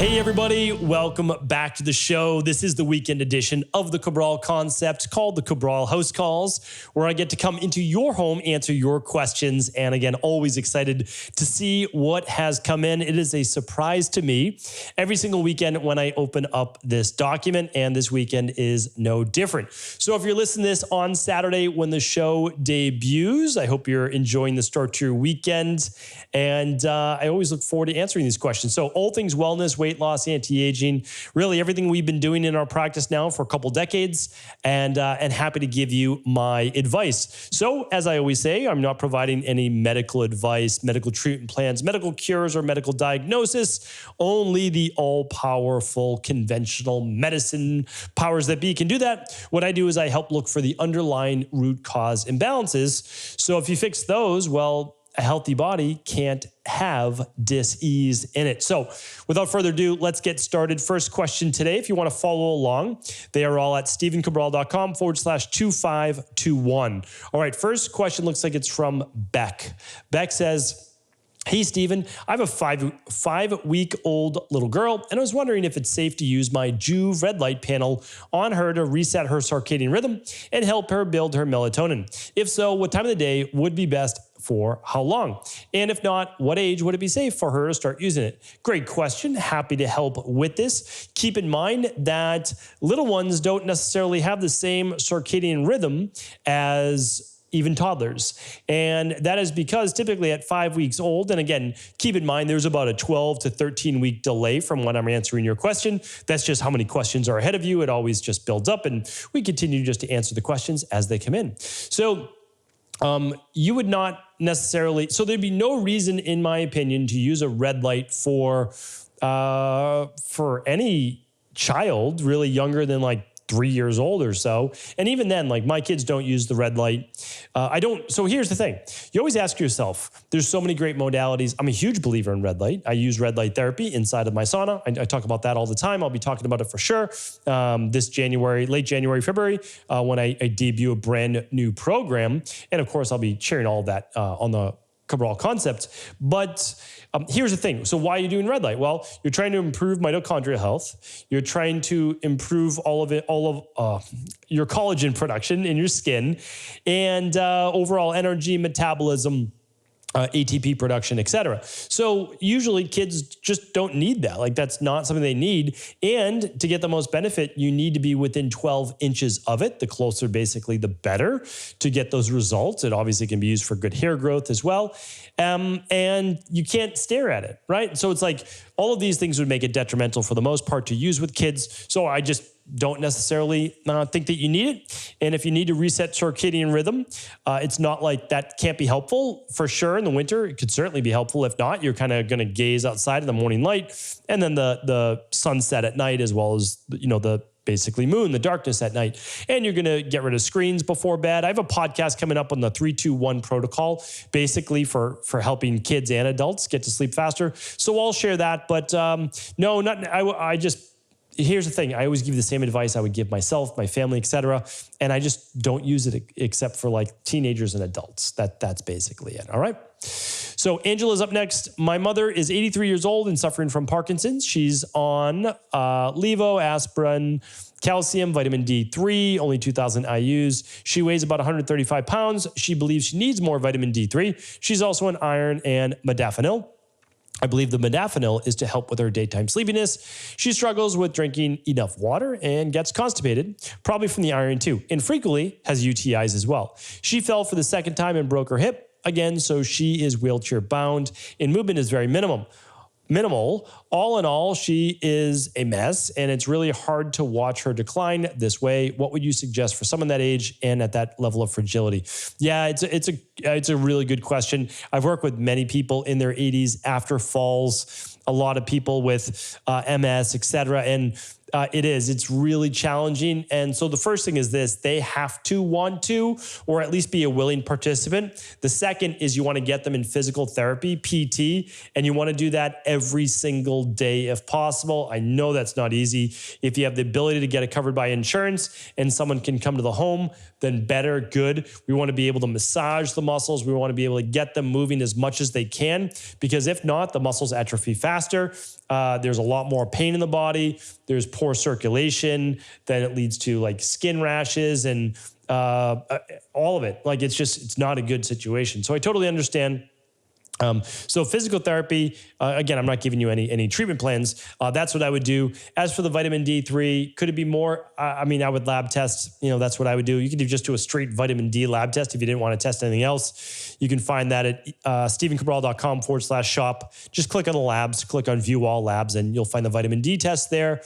Hey everybody, welcome back to the show. This is the weekend edition of the Cabral concept called the Cabral HouseCalls, where I get to come into your home, answer your questions, and again, always excited to see what has come in. It is a surprise to me every single weekend when I open up this document, and this weekend is no different. So if you're listening to this on Saturday when the show debuts, I hope you're enjoying the start to your weekend, and I always look forward to answering these questions. So all things wellness, weight loss, anti-aging, really everything we've been doing in our practice now for a couple decades, and happy to give you my advice. So as I always say, I'm not providing any medical advice, medical treatment plans, medical cures, or medical diagnosis, only the all-powerful conventional medicine powers that be can do that. What I do is I help look for the underlying root cause imbalances. So if you fix those, well, a healthy body can't have dis-ease in it. So without further ado, let's get started. First question today, if you want to follow along, they are all at stephencabral.com/2521. All right, first question looks like it's from Beck. Beck says, hey, Stephen, I have a five-week-old little girl, and I was wondering if it's safe to use my Juve red light panel on her to reset her circadian rhythm and help her build her melatonin. If so, what time of the day would be best for how long? And if not, what age would it be safe for her to start using it? Great question. Happy to help with this. Keep in mind that little ones don't necessarily have the same circadian rhythm as even toddlers. And that is because typically at 5 weeks old, and again, keep in mind, there's about a 12 to 13 week delay from when I'm answering your question. That's just how many questions are ahead of you. It always just builds up, and we continue just to answer the questions as they come in. So you would not necessarily, so there'd be no reason, in my opinion, to use a red light for any child really younger than like 3 years old or so. And even then, like my kids don't use the red light. So here's the thing. You always ask yourself, there's so many great modalities. I'm a huge believer in red light. I use red light therapy inside of my sauna. I talk about that all the time. I'll be talking about it for sure this January, late January, February, when I debut a brand new program. And of course, I'll be sharing all of that on the Cabral concept. But here's the thing. So why are you doing red light? Well, you're trying to improve mitochondrial health. You're trying to improve all of your collagen production in your skin, and overall energy, metabolism, ATP production, et cetera. So usually kids just don't need that. Like that's not something they need. And to get the most benefit, you need to be within 12 inches of it. The closer, basically, the better to get those results. It obviously can be used for good hair growth as well. And you can't stare at it, right? So it's like all of these things would make it detrimental for the most part to use with kids. So I just don't necessarily think that you need it. And if you need to reset circadian rhythm, it's not like that can't be helpful for sure in the winter. It could certainly be helpful. If not, you're kind of going to gaze outside in the morning light and then the sunset at night, as well as, the basically moon, the darkness at night. And you're going to get rid of screens before bed. I have a podcast coming up on the 3-2-1 protocol, basically for helping kids and adults get to sleep faster. So I'll share that. But here's the thing. I always give the same advice I would give myself, my family, et cetera. And I just don't use it except for like teenagers and adults. That's basically it. All right. So Angela's up next. My mother is 83 years old and suffering from Parkinson's. She's on Levo, aspirin, calcium, vitamin D3, only 2,000 IUs. She weighs about 135 pounds. She believes she needs more vitamin D3. She's also on iron and modafinil. I believe the modafinil is to help with her daytime sleepiness. She struggles with drinking enough water and gets constipated, probably from the iron too, and frequently has UTIs as well. She fell for the second time and broke her hip again, so she is wheelchair bound, and movement is very minimal. All in all, she is a mess, and it's really hard to watch her decline this way. What would you suggest for someone that age and at that level of fragility? Yeah, it's a really good question. I've worked with many people in their 80s after falls, a lot of people with MS, et cetera. And It is. It's really challenging. And so the first thing is this: they have to want to, or at least be a willing participant. The second is you want to get them in physical therapy, PT, and you want to do that every single day if possible. I know that's not easy. If you have the ability to get it covered by insurance and someone can come to the home, then better, good. We want to be able to massage the muscles. We want to be able to get them moving as much as they can, because if not, the muscles atrophy faster. There's a lot more pain in the body. There's poor circulation. Then it leads to like skin rashes and all of it. Like it's not a good situation. So I totally understand. So physical therapy, again, I'm not giving you any treatment plans. That's what I would do. As for the vitamin D3, could it be more? I mean, I would lab test, that's what I would do. You could just do a straight vitamin D lab test if you didn't want to test anything else. You can find that at stevencabral.com/shop. Just click on the labs, click on view all labs, and you'll find the vitamin D test there.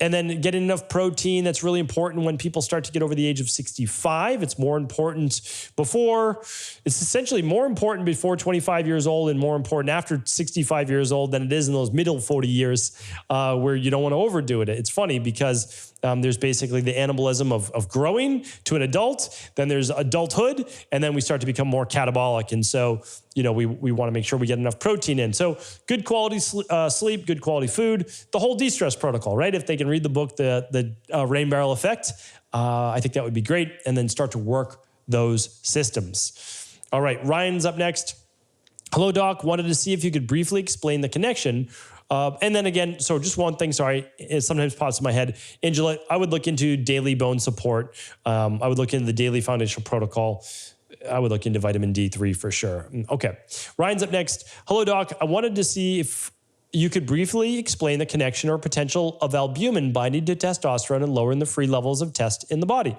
And then getting enough protein. That's really important when people start to get over the age of 65. It's more important before. It's essentially more important before 25 years old and more important after 65 years old than it is in those middle 40 years where you don't want to overdo it. It's funny because there's basically the anabolism of growing to an adult. Then there's adulthood, and then we start to become more catabolic. And so, we want to make sure we get enough protein in. So good quality sleep, good quality food, the whole de-stress protocol, right? If they can read the book, the Rain Barrel Effect, I think that would be great. And then start to work those systems. All right, Ryan's up next. Hello, Doc. Wanted to see if you could briefly explain the connection. And then again, so just one thing, sorry, it sometimes pops in my head. Angela, I would look into daily bone support. I would look into the daily foundational protocol. I would look into vitamin D3 for sure. Okay. Ryan's up next. Hello, Doc. I wanted to see if you could briefly explain the connection or potential of albumin binding to testosterone and lowering the free levels of test in the body.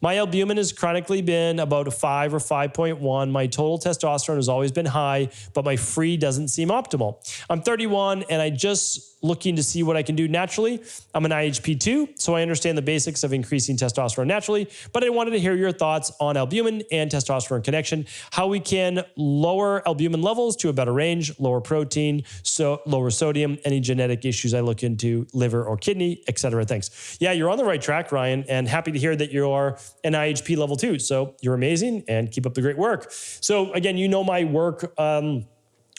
My albumin has chronically been about a 5 or 5.1. My total testosterone has always been high, but my free doesn't seem optimal. I'm 31 and I just looking to see what I can do naturally. I'm an IHP2, so I understand the basics of increasing testosterone naturally, but I wanted to hear your thoughts on albumin and testosterone connection, how we can lower albumin levels to a better range, lower protein, so lower sodium, any genetic issues I look into, liver or kidney, etc. Thanks. Yeah, you're on the right track, Ryan, and happy to hear that you're an IHP level 2. So you're amazing and keep up the great work. So again, my work on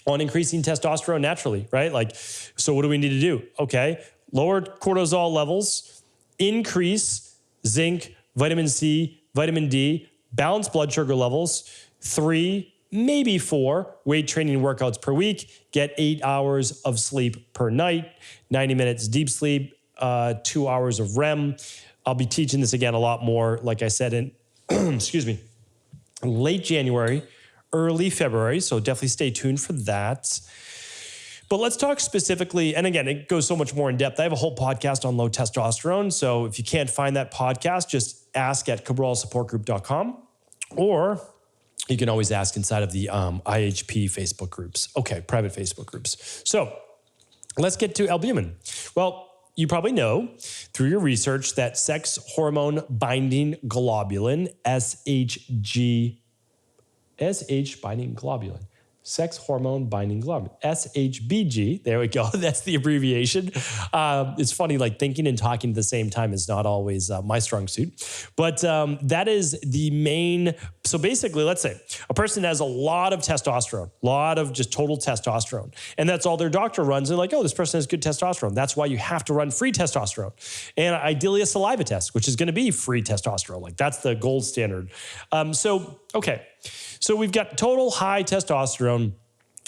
increasing testosterone naturally, right? So what do we need to do? Okay, lower cortisol levels, increase zinc, vitamin C, vitamin D, balance blood sugar levels, 3, maybe 4 weight training workouts per week, get 8 hours of sleep per night, 90 minutes deep sleep, 2 hours of REM. I'll be teaching this again a lot more, like I said, in, excuse me, late January, early February, so definitely stay tuned for that. But let's talk specifically, and again, it goes so much more in depth. I have a whole podcast on low testosterone, so if you can't find that podcast, just ask at cabralsupportgroup.com, or you can always ask inside of the IHP Facebook groups. Okay, private Facebook groups. So let's get to albumin. Well, you probably know through your research that sex hormone binding globulin, SH binding globulin, sex hormone binding globulin, SHBG. There we go. That's the abbreviation. It's funny, thinking and talking at the same time is not always my strong suit, but that is the main. So basically, let's say a person has a lot of testosterone, lot of just total testosterone, and that's all their doctor runs. And oh, this person has good testosterone. That's why you have to run free testosterone, and ideally a saliva test, which is going to be free testosterone. That's the gold standard. Okay. So we've got total high testosterone,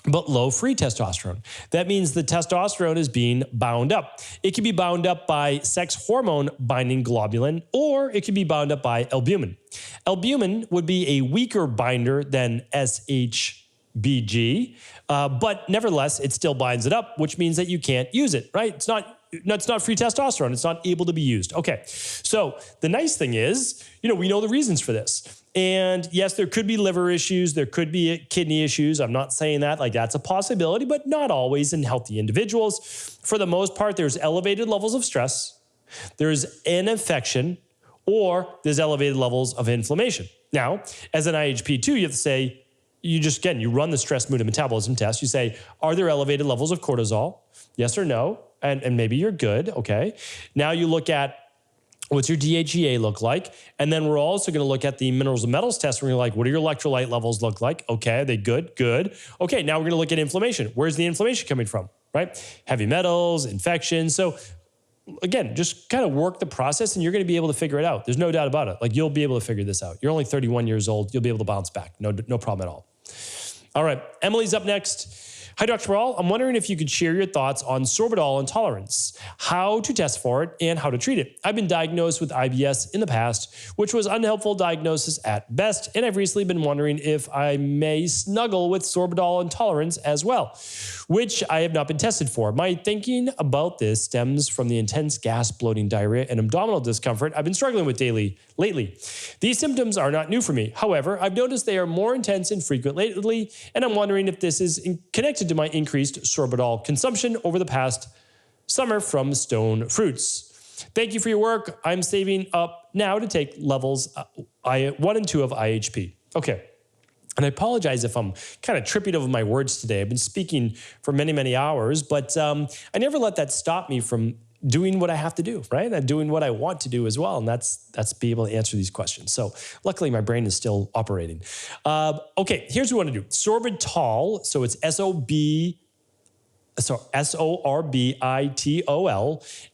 but low free testosterone. That means the testosterone is being bound up. It can be bound up by sex hormone binding globulin, or it can be bound up by albumin. Albumin would be a weaker binder than SHBG, but nevertheless, it still binds it up, which means that you can't use it, right? It's not free testosterone. It's not able to be used. Okay. So the nice thing is, we know the reasons for this. And yes, there could be liver issues. There could be kidney issues. I'm not saying that that's a possibility, but not always in healthy individuals. For the most part, there's elevated levels of stress. There's an infection, or there's elevated levels of inflammation. Now, as an IHP2, you have to say, you run the stress, mood, and metabolism test. You say, are there elevated levels of cortisol? Yes or no? and maybe you're good, okay. Now you look at what's your DHEA look like? And then we're also going to look at the minerals and metals test. We're like, what do your electrolyte levels look like? Okay, are they good? Good. Okay, now we're going to look at inflammation. Where's the inflammation coming from, right? Heavy metals, infection. So again, just kind of work the process and you're going to be able to figure it out. There's no doubt about it. Like you'll be able to figure this out. You're only 31 years old. You'll be able to bounce back. No problem at all. All right, Emily's up next. Hi, Dr. Cabral. I'm wondering if you could share your thoughts on sorbitol intolerance, how to test for it, and how to treat it. I've been diagnosed with IBS in the past, which was unhelpful diagnosis at best, and I've recently been wondering if I may snuggle with sorbitol intolerance as well, which I have not been tested for. My thinking about this stems from the intense gas, bloating, diarrhea, and abdominal discomfort I've been struggling with lately. These symptoms are not new for me. However, I've noticed they are more intense and frequent lately, and I'm wondering if this is connected to my increased sorbitol consumption over the past summer from stone fruits. Thank you for your work. I'm saving up now to take levels 1 and 2 of IHP. Okay. And I apologize if I'm kind of tripping over my words today. I've been speaking for many, many hours, but I never let that stop me from doing what I have to do, right? And doing what I want to do as well. And that's be able to answer these questions. So luckily my brain is still operating. Okay, here's what we want to do. Sorbitol, so it's Sorbitol.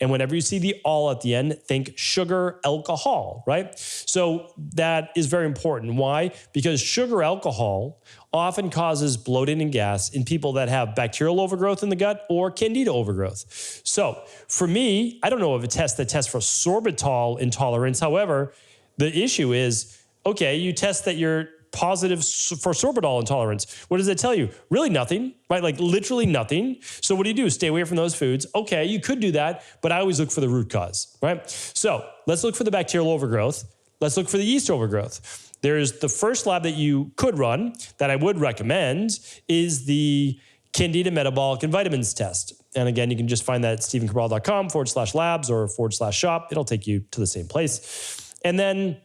And whenever you see the "ol" at the end, think sugar alcohol, right? So that is very important. Why? Because sugar alcohol often causes bloating and gas in people that have bacterial overgrowth in the gut or Candida overgrowth. So for me, I don't know of a test that tests for sorbitol intolerance. However, the issue is, okay, you test that you're positive for sorbitol intolerance. What does it tell you? Really nothing, right? Like literally nothing. So what do? Stay away from those foods. Okay, you could do that, but I always look for the root cause, right? So let's look for the bacterial overgrowth. Let's look for the yeast overgrowth. There's the first lab that you could run that I would recommend is the Candida metabolic and vitamins test. And again, you can just find that at stephencabral.com/labs or /shop. It'll take you to the same place. And then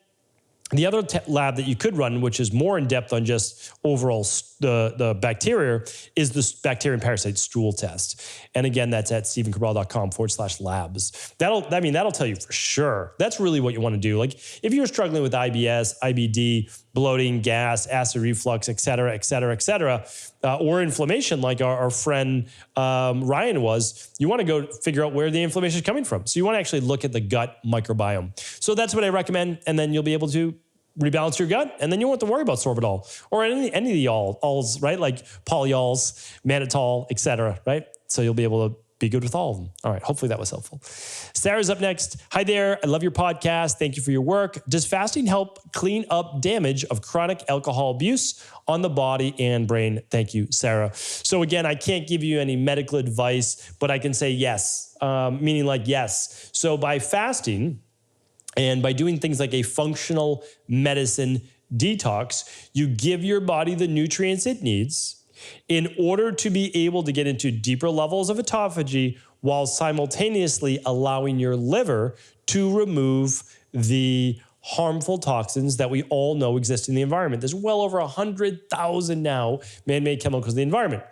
the other lab that you could run, which is more in depth on just overall the bacteria, is the bacteria and parasite stool test. And again, that's at stephencabral.com/labs. That'll tell you for sure. That's really what you want to do. Like if you're struggling with IBS, IBD, bloating, gas, acid reflux, et cetera, or inflammation, like our friend Ryan was, you want to go figure out where the inflammation is coming from. So you want to actually look at the gut microbiome. So that's what I recommend. And then you'll be able to rebalance your gut, and then you won't have to worry about sorbitol or any of the alls, right? Like polyols, mannitol, et cetera, right? So you'll be able to be good with all of them. All right, hopefully that was helpful. Sarah's up next. Hi there, I love your podcast. Thank you for your work. Does fasting help clean up damage of chronic alcohol abuse on the body and brain? Thank you, Sarah. So again, I can't give you any medical advice, but I can say yes, meaning like yes. So by fasting, and by doing things like a functional medicine detox, you give your body the nutrients it needs in order to be able to get into deeper levels of autophagy while simultaneously allowing your liver to remove the harmful toxins that we all know exist in the environment. There's well over 100,000 now man-made chemicals in the environment.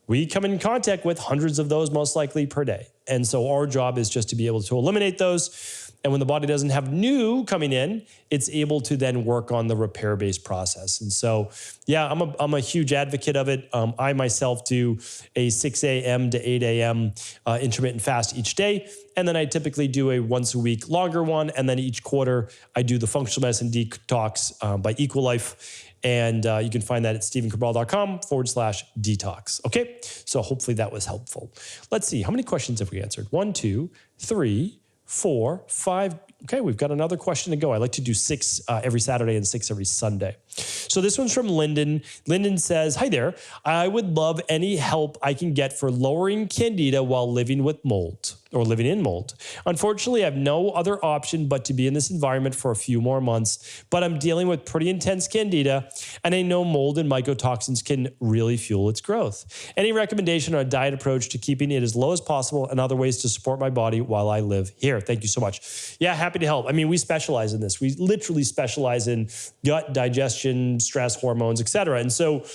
We come in contact with hundreds of those most likely per day. And so our job is just to be able to eliminate those. And when the body doesn't have new coming in, it's able to then work on the repair-based process. And so, yeah, I'm a huge advocate of it. I myself do a 6 a.m. to 8 a.m. Intermittent fast each day. And then I typically do a once a week longer one. And then each quarter, I do the functional medicine detox by Equilife. And you can find that at stephencabral.com/detox. Okay, so hopefully that was helpful. Let's see, how many questions have we answered? 1, 2, 3, 4, 5. Okay, we've got another question to go. I like to do 6 every Saturday and 6 every Sunday. So this one's from Lyndon. Lyndon says, hi there. I would love any help I can get for lowering Candida while living with mold. or living in mold. Unfortunately, I have no other option but to be in this environment for a few more months, but I'm dealing with pretty intense candida, and I know mold and mycotoxins can really fuel its growth. Any recommendation on a diet approach to keeping it as low as possible and other ways to support my body while I live here? Thank you so much. Yeah, happy to help. I mean, we specialize in this. We literally specialize in gut, digestion, stress, hormones, etc. And so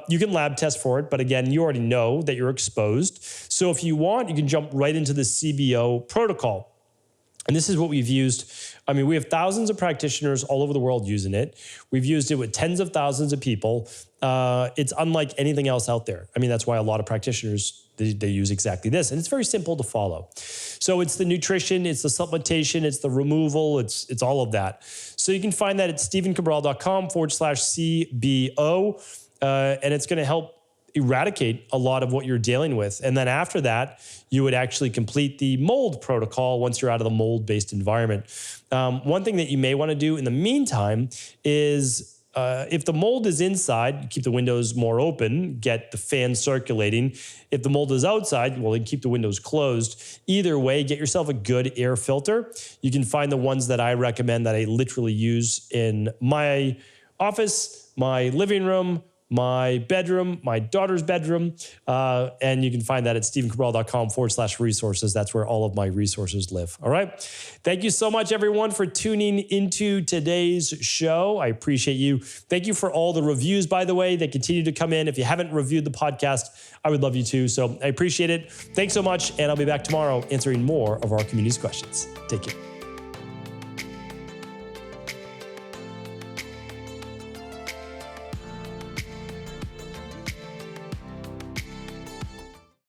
you can lab test for it, but again, you already know that you're exposed. So if you want, you can jump right into the CBO protocol. And this is what we've used. I mean, we have thousands of practitioners all over the world using it. We've used it with tens of thousands of people. It's unlike anything else out there. I mean, that's why a lot of practitioners, they use exactly this. And it's very simple to follow. So it's the nutrition, it's the supplementation, it's the removal, it's all of that. So you can find that at stephencabral.com/CBO. And it's going to help eradicate a lot of what you're dealing with. And then after that, you would actually complete the mold protocol once you're out of the mold-based environment. One thing that you may want to do in the meantime is if the mold is inside, keep the windows more open, get the fan circulating. If the mold is outside, well, then keep the windows closed. Either way, get yourself a good air filter. You can find the ones that I recommend that I literally use in my office, my living room, my bedroom, my daughter's bedroom, and you can find that at stephencabral.com/resources. That's where all of my resources live. All right. Thank you so much, everyone, for tuning into today's show. I appreciate you. Thank you for all the reviews, by the way, that continue to come in. If you haven't reviewed the podcast, I would love you to. So I appreciate it. Thanks so much. And I'll be back tomorrow answering more of our community's questions. Take care.